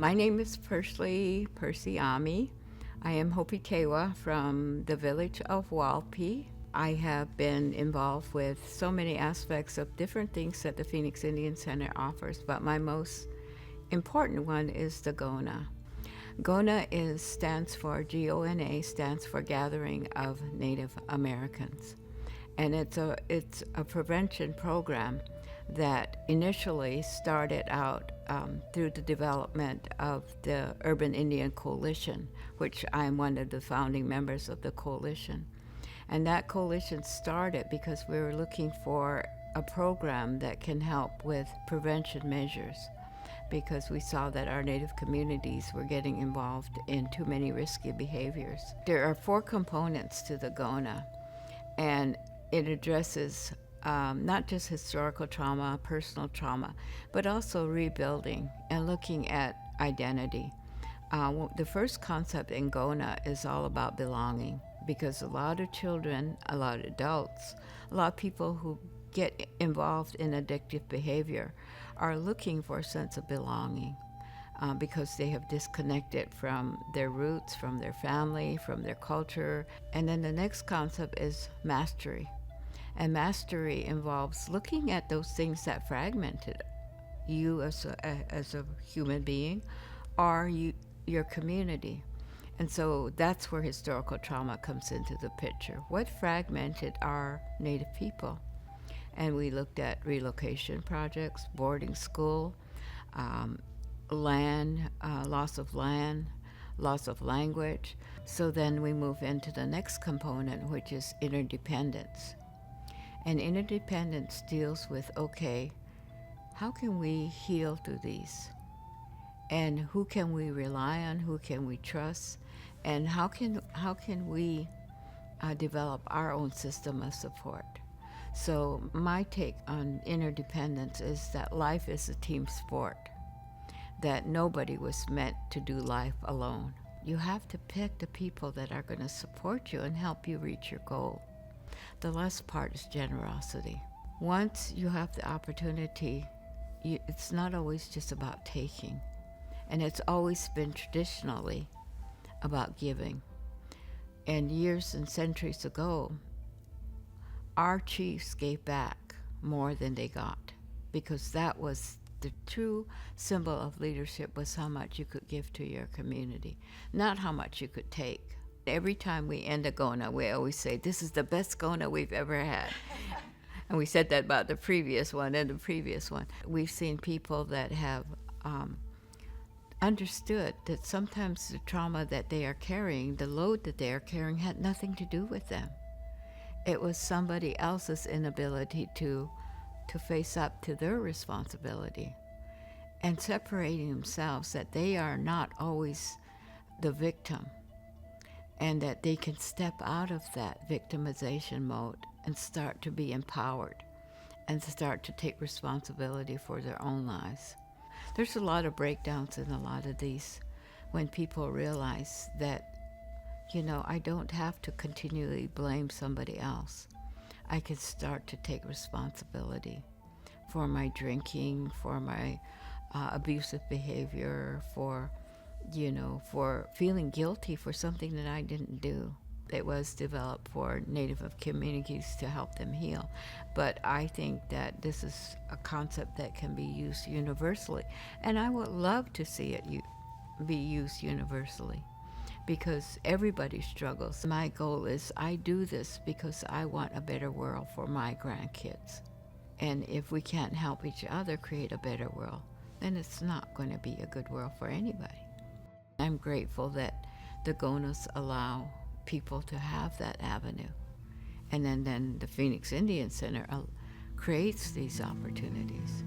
My name is Percy Ami. I am Hopi Tewa from the village of Walpi. I have been involved with so many aspects of different things that the Phoenix Indian Center offers, but my most important one is the Gona. Gona stands for Gona, stands for Gathering of Native Americans. And it's a prevention program that initially started out through the development of the Urban Indian Coalition, which I am one of the founding members of the coalition. And that coalition started because we were looking for a program that can help with prevention measures, because we saw that our Native communities were getting involved in too many risky behaviors. There are 4 components to the Gona, and it addresses not just historical trauma, personal trauma, but also rebuilding and looking at identity. The first concept in Gona is all about belonging, because a lot of children, a lot of adults, a lot of people who get involved in addictive behavior are looking for a sense of belonging because they have disconnected from their roots, from their family, from their culture. And then the next concept is mastery. And mastery involves looking at those things that fragmented you as a human being or your community. And so that's where historical trauma comes into the picture. What fragmented our Native people? And we looked at relocation projects, boarding school, land, loss of land, loss of language. So then we move into the next component, which is interdependence. And interdependence deals with, okay, how can we heal through these? And who can we rely on? Who can we trust? And how can we develop our own system of support? So my take on interdependence is that life is a team sport, that nobody was meant to do life alone. You have to pick the people that are going to support you and help you reach your goal. The last part is generosity. Once you have the opportunity, it's not always just about taking. And it's always been traditionally about giving. And years and centuries ago, our chiefs gave back more than they got, because that was the true symbol of leadership, was how much you could give to your community, not how much you could take. Every time we end a Gona, we always say, this is the best Gona we've ever had. And we said that about the previous one and the previous one. We've seen people that have understood that sometimes the trauma that they are carrying, the load that they are carrying, had nothing to do with them. It was somebody else's inability to face up to their responsibility, and separating themselves, that they are not always the victim, and that they can step out of that victimization mode and start to be empowered and start to take responsibility for their own lives. There's a lot of breakdowns in a lot of these when people realize that, I don't have to continually blame somebody else. I can start to take responsibility for my drinking, for my abusive behavior, for feeling guilty for something that I didn't do. It was developed for Native communities to help them heal. But I think that this is a concept that can be used universally. And I would love to see it be used universally, because everybody struggles. My goal is, I do this because I want a better world for my grandkids. And if we can't help each other create a better world, then it's not going to be a good world for anybody. I'm grateful that the Gonas allow people to have that avenue. And then the Phoenix Indian Center creates these opportunities.